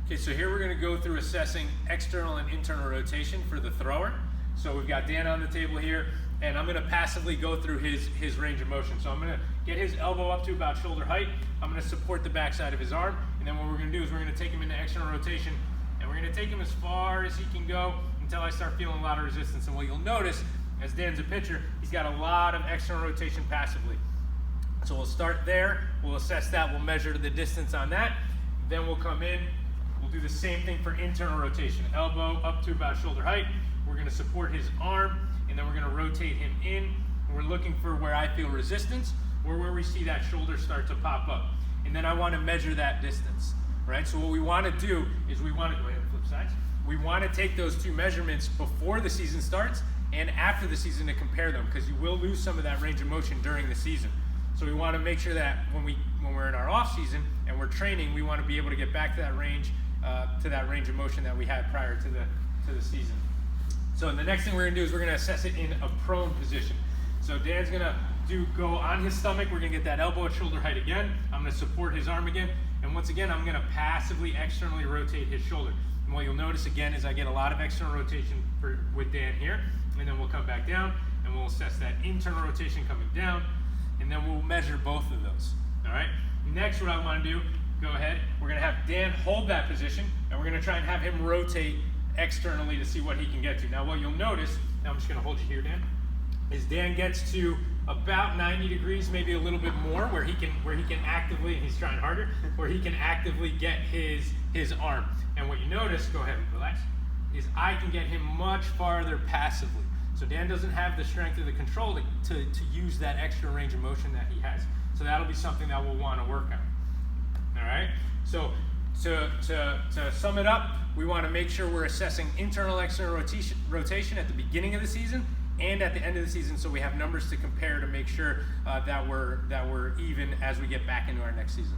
Okay, so here we're going to go through assessing external and internal rotation for the thrower. So we've got Dan on the table here, and I'm going to passively go through his range of motion. So I'm going to get his elbow up to about shoulder height. I'm going to support the backside of his arm, and then what we're going to do is we're going to take him into external rotation, and we're going to take him as far as he can go until I start feeling a lot of resistance. And what you'll notice, as Dan's a pitcher, he's got a lot of external rotation passively. So we'll start there, we'll assess that, we'll measure the distance on that, then we'll come in, we'll do the same thing for internal rotation. Elbow up to about shoulder height, we're going to support his arm, and then we're going to rotate him in, and we're looking for where I feel resistance, or where we see that shoulder start to pop up. And then I want to measure that distance, right? So what we want to do is we want to, go ahead and flip sides. We want to take those two measurements before the season starts and after the season to compare them, because you will lose some of that range of motion during the season. So we want to make sure that when we're in our off season and we're training, we want to be able to get back to that range of motion that we had prior to the season. So the next thing we're going to do is we're going to assess it in a prone position. So Dan's going to go on his stomach. We're going to get that elbow at shoulder height again. I'm going to support his arm again, and once again I'm going to passively externally rotate his shoulder. And what you'll notice again is I get a lot of external rotation with Dan here, and then we'll come back down and we'll assess that internal rotation coming down, and then we'll measure both of those. All right. Next, what I want to do, go ahead. We're going to have Dan hold that position, and we're going to try and have him rotate externally to see what he can get to. Now, what you'll notice, now I'm just going to hold you here, Dan, is Dan gets to about 90 degrees, maybe a little bit more, where he can actively, he's trying harder, where he can actively get his arm. And what you notice, go ahead and relax, is I can get him much farther passively. So Dan doesn't have the strength or the control to use that extra range of motion that he has. So that'll be something that we'll want to work on. All right. So to sum it up, we want to make sure we're assessing internal external rotation at the beginning of the season and at the end of the season, so we have numbers to compare to make sure that we're even as we get back into our next season.